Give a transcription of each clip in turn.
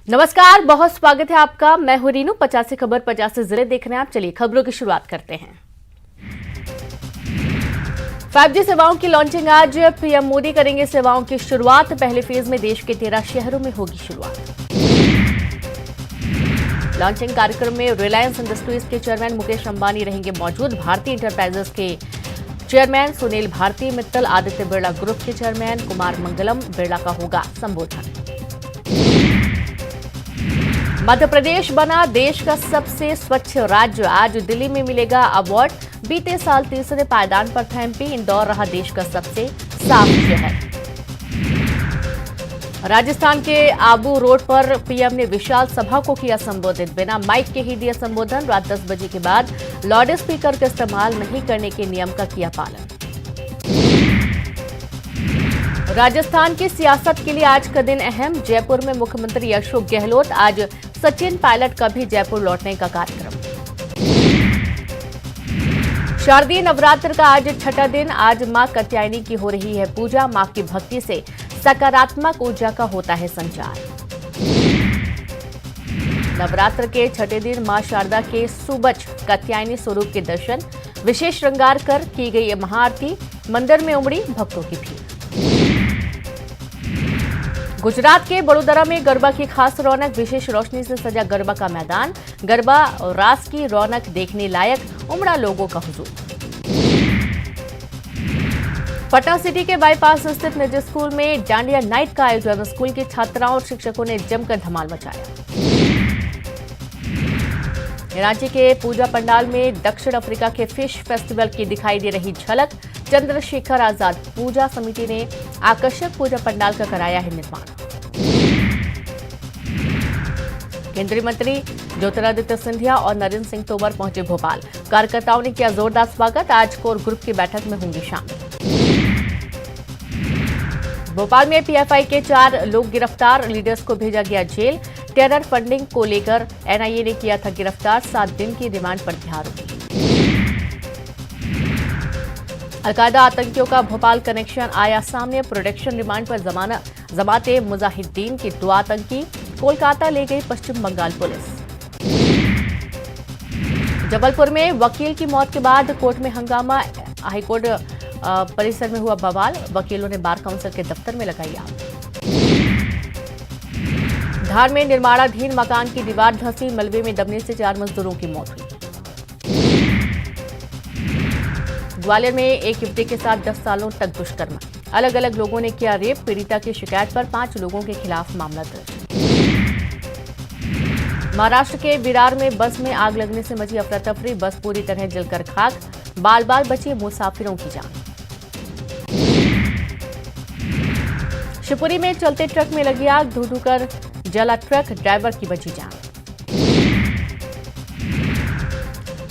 नमस्कार, बहुत स्वागत है आपका। मैं हूं रीनू। 50 से खबर 50 से जिले देख रहे हैं आप। चलिए खबरों की शुरुआत करते हैं। 5G सेवाओं की लॉन्चिंग आज। पीएम मोदी करेंगे सेवाओं की शुरुआत। पहले फेज में देश के 13 शहरों में होगी शुरुआत। लॉन्चिंग कार्यक्रम में रिलायंस इंडस्ट्रीज के चेयरमैन मुकेश अंबानी रहेंगे मौजूद। भारतीय इंटरप्राइजेस के चेयरमैन सुनील भारती मित्तल, आदित्य बिरला ग्रुप के चेयरमैन कुमार मंगलम बिरला का होगा संबोधन। मध्य प्रदेश बना देश का सबसे स्वच्छ राज्य। आज दिल्ली में मिलेगा अवार्ड। बीते साल तीसरे पायदान पर था एमपी। इंदौर रहा देश का सबसे साफ शहर। राजस्थान के आबू रोड पर पीएम ने विशाल सभा को किया संबोधित। बिना माइक के ही दिया संबोधन। रात 10 बजे के बाद लाउड स्पीकर का इस्तेमाल नहीं करने के नियम का किया पालन। राजस्थान की सियासत के लिए आज का दिन अहम। जयपुर में मुख्यमंत्री अशोक गहलोत। आज सचिन पायलट का भी जयपुर लौटने का कार्यक्रम। शारदीय नवरात्र का आज छठा दिन। आज मां कात्यायनी की हो रही है पूजा। मां की भक्ति से सकारात्मक ऊर्जा का होता है संचार। नवरात्र के छठे दिन मां शारदा के सुबच कात्यायनी स्वरूप के दर्शन। विशेष श्रृंगार कर की गई महाआरती। मंदिर में उमड़ी भक्तों की भीड़। गुजरात के बड़ोदरा में गरबा की खास रौनक। विशेष रोशनी से सजा गरबा का मैदान। गरबा और रास की रौनक देखने लायक। उमड़ा लोगों का हुजूम। पटना सिटी के बाईपास स्थित निजी स्कूल में डांडिया नाइट का आयोजन। स्कूल की छात्राओं और शिक्षकों ने जमकर धमाल मचाया। रांची के पूजा पंडाल में दक्षिण अफ्रीका के फिश फेस्टिवल की दिखाई दे रही झलक। चंद्रशेखर आजाद पूजा समिति ने आकर्षक पूजा पंडाल का कराया है निर्माण। केंद्रीय मंत्री ज्योतिरादित्य सिंधिया और नरेंद्र सिंह तोमर पहुंचे भोपाल। कार्यकर्ताओं ने किया जोरदार स्वागत। आज कोर ग्रुप की बैठक में होंगे शामिल। भोपाल में पीएफआई के 4 लोग गिरफ्तार। लीडर्स को भेजा गया जेल। टेरर फंडिंग को लेकर एनआईए ने किया था गिरफ्तार। 7 दिन की रिमांड पर थी आरोपी। अलकायदा आतंकियों का भोपाल कनेक्शन आया सामने। प्रोटेक्शन रिमांड पर जमाते मुजाहिदीन के 2 आतंकी कोलकाता ले गई पश्चिम बंगाल पुलिस। जबलपुर में वकील की मौत के बाद कोर्ट में हंगामा। हाईकोर्ट परिसर में हुआ बवाल। वकीलों ने बार काउंसिल के दफ्तर में लगाई आग। धार में निर्माणाधीन मकान की दीवार धंसी। मलबे में दबने से 4 मजदूरों की मौत हुई। ग्वालियर में एक युवती के साथ 10 सालों तक दुष्कर्म। अलग अलग लोगों ने किया रेप। पीड़िता की शिकायत पर 5 लोगों के खिलाफ मामला दर्ज। महाराष्ट्र के विरार में बस में आग लगने से मची अफरा तफरी। बस पूरी तरह जलकर खाक। बाल बाल बची मुसाफिरों की जान। शिवपुरी में चलते ट्रक में लगी आग। धू कर जला ट्रक। ड्राइवर की बची जान।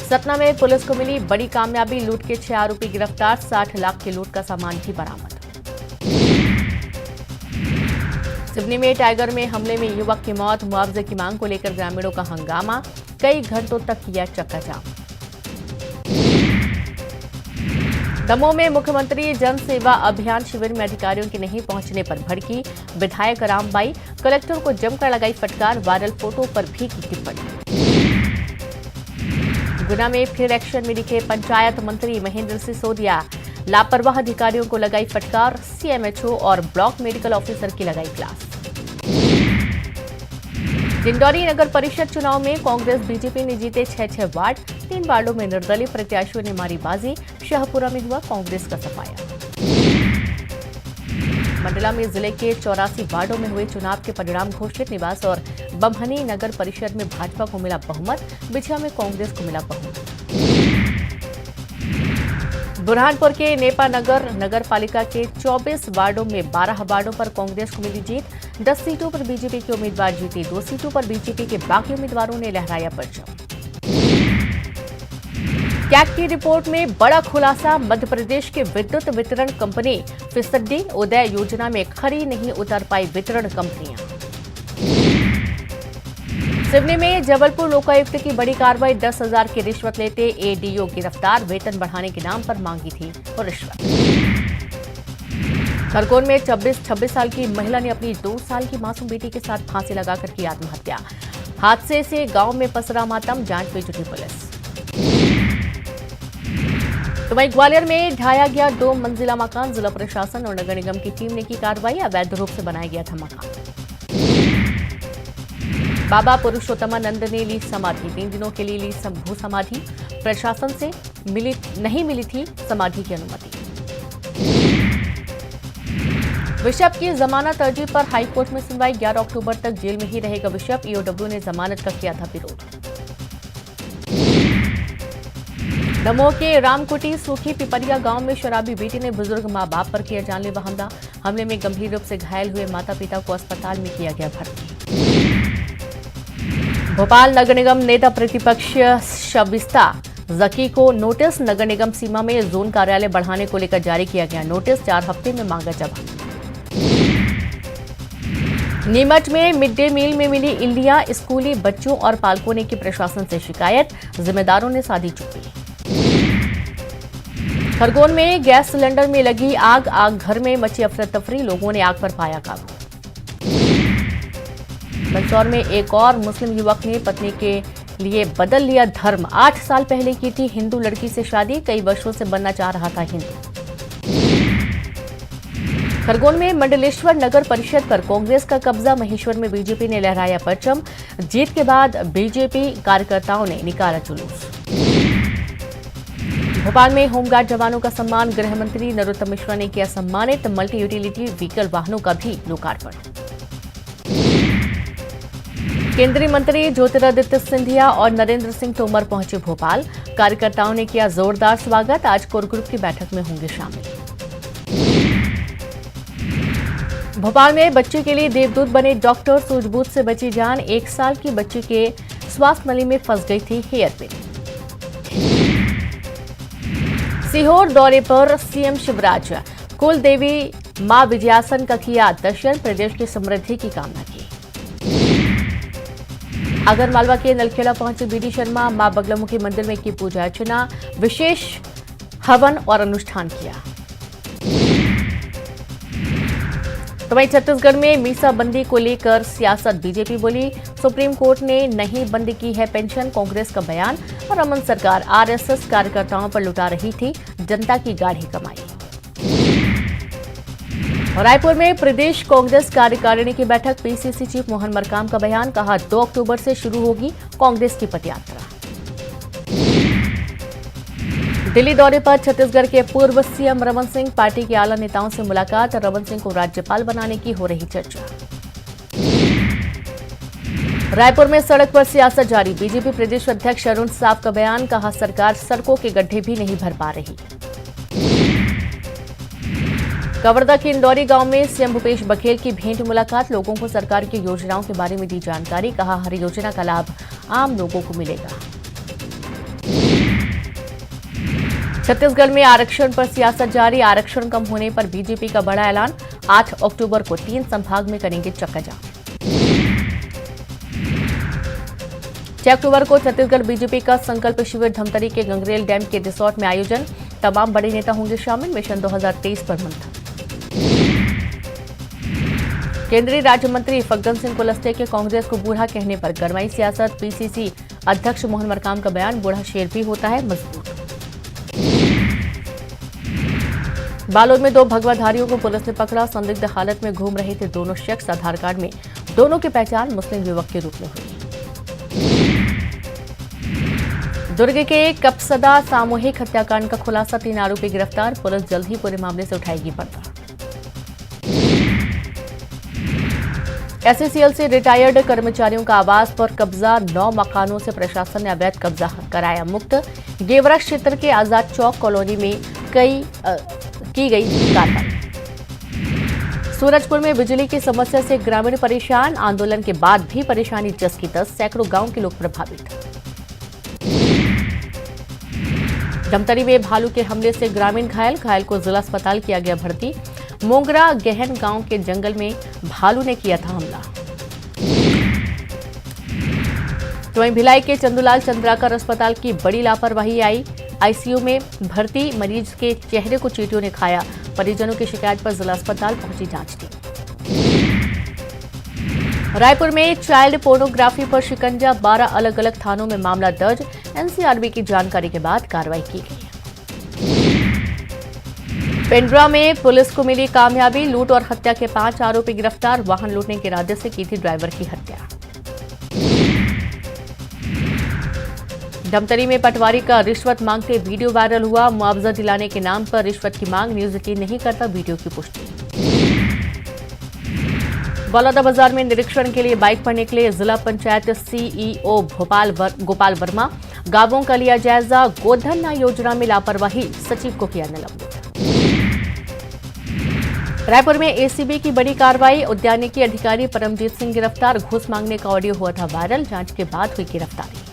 सतना में पुलिस को मिली बड़ी कामयाबी। लूट के 6 आरोपी गिरफ्तार। 60 लाख के लूट का सामान भी बरामद। सिवनी में टाइगर में हमले में युवक की मौत। मुआवजे की मांग को लेकर ग्रामीणों का हंगामा। कई घंटों तक किया चक्काजाम। दमोह में मुख्यमंत्री जन सेवा अभियान शिविर में अधिकारियों के नहीं पहुंचने पर भड़की विधायक रामबाई। कलेक्टर को जमकर लगाई फटकार। वायरल फोटो पर भी की टिप्पणी। गुना में फिर एक्शन में दिखे पंचायत मंत्री महेंद्र सिसोदिया। लापरवाह अधिकारियों को लगाई फटकार। सीएमएचओ और ब्लॉक मेडिकल ऑफिसर की लगाई क्लास। डिंडौरी नगर परिषद चुनाव में कांग्रेस बीजेपी ने जीते 6 वार्ड। 3 वार्डों में निर्दलीय प्रत्याशियों ने मारी बाजी। शाहपुरा में हुआ कांग्रेस का सफाया। मंडला में जिले के 84 वार्डों में हुए चुनाव के परिणाम घोषित। निवास और बम्हनी नगर परिषद में भाजपा को मिला बहुमत। बिछिया में कांग्रेस को मिला बहुमत। बुरहानपुर के नेपा नगर पालिका के 24 वार्डों में 12 वार्डों पर कांग्रेस को मिली जीत। 10 सीटों पर बीजेपी के उम्मीदवार जीते। 2 सीटों पर बीजेपी के बाकी उम्मीदवारों ने लहराया परचम। कैग की रिपोर्ट में बड़ा खुलासा। मध्य प्रदेश के विद्युत वितरण कंपनी फिसड्डी उदय योजना में खरी नहीं उतर पाई वितरण कंपनियां। सिवनी में जबलपुर लोकायुक्त की बड़ी कार्रवाई। 10,000 की रिश्वत लेते एडीओ गिरफ्तार। वेतन बढ़ाने के नाम पर मांगी थी रिश्वत। खरगोन में 26 साल की महिला ने अपनी 2 साल की मासूम बेटी के साथ फांसी लगाकर की आत्महत्या। हादसे से गांव में पसरा मातम, जांच में जुटी पुलिस। तो वहीं ग्वालियर में ढाया गया 2 मंजिला मकान, जिला प्रशासन और नगर निगम की टीम ने की कार्रवाई, अवैध रूप से बनाया गया था मकान। बाबा पुरुषोत्तमानंद ने ली समाधि, 3 दिनों के लिए ली भू समाधि, प्रशासन से नहीं मिली थी समाधि की अनुमति। बिशप की जमानत अर्जी पर हाईकोर्ट में सुनवाई, 11 अक्टूबर तक जेल में ही रहेगा बिशप, ईओडब्ल्यू ने जमानत का किया था विरोध। दमोह के रामकुटी सूखी पिपरिया गांव में शराबी बेटी ने बुजुर्ग मां बाप पर किया जानलेवा हमला, हमले में गंभीर रूप से घायल हुए माता पिता को अस्पताल में किया गया भर्ती। भोपाल नगर निगम नेता प्रतिपक्ष शबिस्ता जकी को नोटिस, नगर निगम सीमा में जोन कार्यालय बढ़ाने को लेकर जारी किया गया नोटिस, 4 हफ्ते में मांगा जवाब। नीमच में मिड डे मील में मिली इल्लियां, स्कूली बच्चों और पालकों ने की प्रशासन से शिकायत, जिम्मेदारों ने साधी चुप्पी। खरगोन में गैस सिलेंडर में लगी आग घर में मची अफरा तफरी, लोगों ने आग पर पाया काबू। मंदसौर में एक और मुस्लिम युवक ने पत्नी के लिए बदल लिया धर्म, 8 साल पहले की थी हिंदू लड़की से शादी, कई वर्षों से बनना चाह रहा था हिंदू। खरगोन में मंडलेश्वर नगर परिषद पर कांग्रेस का कब्जा, महेश्वर में बीजेपी ने लहराया परचम, जीत के बाद बीजेपी कार्यकर्ताओं ने निकाला जुलूस। भोपाल में होमगार्ड जवानों का सम्मान, गृह मंत्री नरोत्तम मिश्रा ने किया सम्मानित, मल्टी यूटिलिटी व्हीकल वाहनों का भी लोकार्पण। केंद्रीय मंत्री ज्योतिरादित्य सिंधिया और नरेंद्र सिंह तोमर पहुंचे भोपाल, कार्यकर्ताओं ने किया जोरदार स्वागत, आज कोर ग्रुप की बैठक में होंगे शामिल। भोपाल में बच्चे के लिए देवदूत बने डॉक्टर, सूझबूझ से बची जान, 1 साल की बच्ची के स्वास्थ्य नली में फंस गई थी हेयर पिन। सीहोर दौरे पर सीएम शिवराज, कुल देवी मां विजयासन का किया दर्शन, प्रदेश की समृद्धि की कामना की। आगरमालवा के नलखेड़ा पहुंचे बीडी शर्मा, मां बगलामुखी मंदिर में की पूजा अर्चना, विशेष हवन और अनुष्ठान किया। तो वहीं छत्तीसगढ़ में मीसा बंदी को लेकर सियासत, बीजेपी बोली सुप्रीम कोर्ट ने नहीं बंद की है पेंशन, कांग्रेस का बयान, और रमन सरकार आरएसएस कार्यकर्ताओं पर लुटा रही थी जनता की गाढ़ी कमाई। और रायपुर में प्रदेश कांग्रेस कार्यकारिणी की बैठक, पीसीसी चीफ मोहन मरकाम का बयान, कहा 2 अक्टूबर से शुरू होगी कांग्रेस की पदयात्रा। दिल्ली दौरे पर छत्तीसगढ़ के पूर्व सीएम रमन सिंह, पार्टी के आला नेताओं से मुलाकात, रमन सिंह को राज्यपाल बनाने की हो रही चर्चा। रायपुर में सड़क पर सियासत जारी, बीजेपी प्रदेश अध्यक्ष अरुण साफ का बयान, कहा सरकार सड़कों के गड्ढे भी नहीं भर पा रही। कवर्धा के इंदौरी गांव में सीएम भूपेश बघेल की भेंट मुलाकात, लोगों को सरकार की योजनाओं के बारे में दी जानकारी, कहा हर योजना का लाभ आम लोगों को मिलेगा। छत्तीसगढ़ में आरक्षण पर सियासत जारी, आरक्षण कम होने पर बीजेपी का बड़ा ऐलान, 8 अक्टूबर को 3 संभाग में करेंगे चक्काजाम। 6 अक्टूबर को छत्तीसगढ़ बीजेपी का संकल्प शिविर, धमतरी के गंगरेल डैम के रिसोर्ट में आयोजन, तमाम बड़े नेता होंगे शामिल, मिशन 2023 पर मंथन। केंद्रीय राज्य मंत्री फग्गन सिंह कुलस्ते के कांग्रेस को बूढ़ा कहने पर गरमाई सियासत, पीसीसी अध्यक्ष मोहन मरकाम का बयान, बूढ़ा शेर भी होता है मजबूत। बालोद में 2 भगवाधारियों को पुलिस ने पकड़ा, संदिग्ध हालत में घूम रहे थे दोनों शख्स, आधार कार्ड में दोनों की पहचान मुस्लिम युवक के रूप में हुई। दुर्ग के कपसदा सामूहिक हत्याकांड का खुलासा, 3 आरोपी गिरफ्तार, पुलिस जल्द ही पूरे मामले से उठाएगी पर्दा। एसईसीएल से रिटायर्ड कर्मचारियों का आवास पर कब्जा, 9 मकानों से प्रशासन ने अवैध कब्जा कराया मुक्त, गेवरा क्षेत्र के आजाद चौक कॉलोनी में की गई कार्रवाई। सूरजपुर में बिजली की समस्या से ग्रामीण परेशान, आंदोलन के बाद भी परेशानी जस की तस, सैकड़ों गांव के लोग प्रभावित। धमतरी में भालू के हमले से ग्रामीण घायल को जिला अस्पताल किया गया भर्ती, मोंगरा गहन गांव के जंगल में भालू ने किया था हमला। तो वहीं भिलाई के चंदूलाल चंद्राकर अस्पताल की बड़ी लापरवाही आई, आईसीयू में भर्ती मरीज के चेहरे को चींटियों ने खाया, परिजनों की शिकायत पर जिला अस्पताल पहुंची जांच टीम। रायपुर में चाइल्ड पोर्नोग्राफी पर शिकंजा, 12 अलग अलग थानों में मामला दर्ज। एनसीआरबी की जानकारी के बाद कार्रवाई की गई। पेंड्रा में पुलिस को मिली कामयाबी, लूट और हत्या के 5 आरोपी गिरफ्तार। वाहन लूटने के इरादे से की थी ड्राइवर की हत्या। धमतरी में पटवारी का रिश्वत मांगते वीडियो वायरल हुआ। मुआवजा दिलाने के नाम पर रिश्वत की मांग, न्यूज 18 नहीं करता वीडियो की पुष्टि। बलौदाबाजार में निरीक्षण के लिए बाइक पर निकले जिला पंचायत सीईओ गोपाल वर्मा। गांवों का लिया जायजा, गोधन योजना में लापरवाही, सचिव को किया निलंबित। रायपुर में एसीबी की बड़ी कार्रवाई, उद्यानिकी अधिकारी परमजीत सिंह गिरफ्तार। घूस मांगने का ऑडियो हुआ था वायरल, जांच के बाद हुई गिरफ्तारी।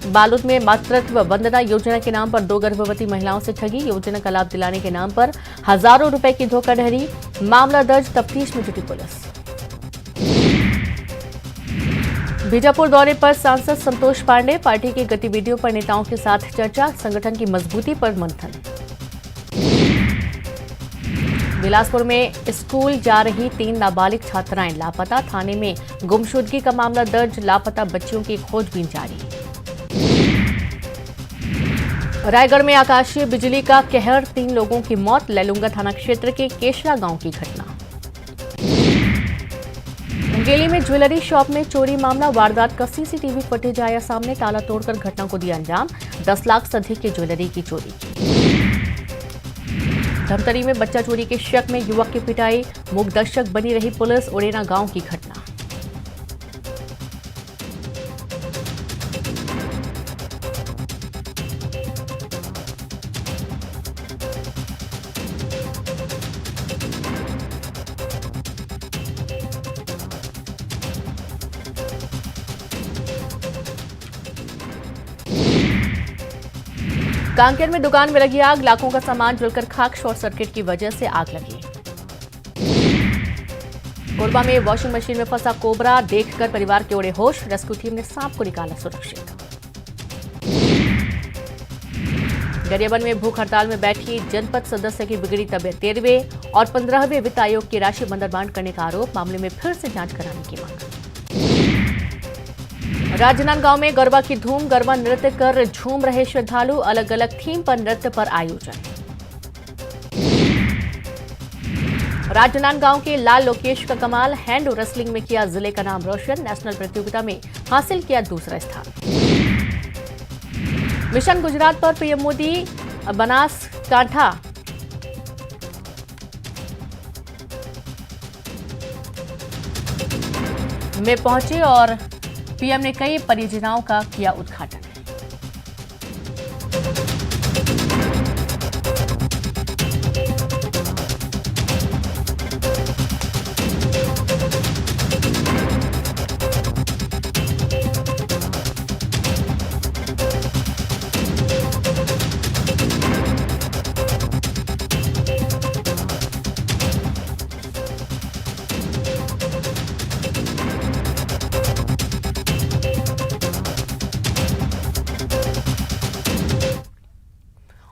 बालोद में मातृत्व वंदना योजना के नाम पर 2 गर्भवती महिलाओं से ठगी। योजना का लाभ दिलाने के नाम पर हजारों रुपए की धोखाधड़ी। मामला दर्ज, तफ्तीश में जुटी पुलिस। बीजापुर दौरे पर सांसद संतोष पांडे, पार्टी की गतिविधियों पर नेताओं के साथ चर्चा, संगठन की मजबूती पर मंथन। बिलासपुर में स्कूल जा रही 3 नाबालिग छात्राएं लापता, थाने में गुमशुदगी का मामला दर्ज। लापता बच्चियों की खोजबीन जारी। रायगढ़ में आकाशीय बिजली का कहर, 3 लोगों की मौत। लैलूंगा थाना क्षेत्र के केशरा गांव की घटना। मुंगेली में ज्वेलरी शॉप में चोरी मामला, वारदात का सीसीटीवी फुटेज आया सामने। ताला तोड़कर घटना को दिया अंजाम, 10 लाख से अधिक की ज्वेलरी की चोरी। धमतरी में बच्चा चोरी के शक में युवक की पिटाई, मूकदर्शक बनी रही पुलिस। उड़ेना गांव की घटना। कांकेर में दुकान में लगी आग, लाखों का सामान जलकर खाक। शॉर्ट सर्किट की वजह से आग लगी। कोरबा में वॉशिंग मशीन में फंसा कोबरा, देखकर परिवार के उड़े होश। रेस्क्यू टीम ने सांप को निकाला सुरक्षित। गरियाबंद में भूख हड़ताल में बैठी जनपद सदस्य की बिगड़ी तबियत। 13वें और 15वें वित्त आयोग की राशि बंदरबांट करने का आरोप, मामले में फिर से जांच कराने की मांग। राजनांदगांव में गरबा की धूम, गरबा नृत्य कर झूम रहे श्रद्धालु। अलग अलग थीम पर नृत्य पर आयोजन। राजनांदगांव के लाल लोकेश का कमाल, हैंड रेसलिंग में किया जिले का नाम रोशन। नेशनल प्रतियोगिता में हासिल किया दूसरा स्थान। मिशन गुजरात पर पीएम मोदी बनासकांठा में पहुंचे और पीएम ने कई परियोजनाओं का किया उद्घाटन।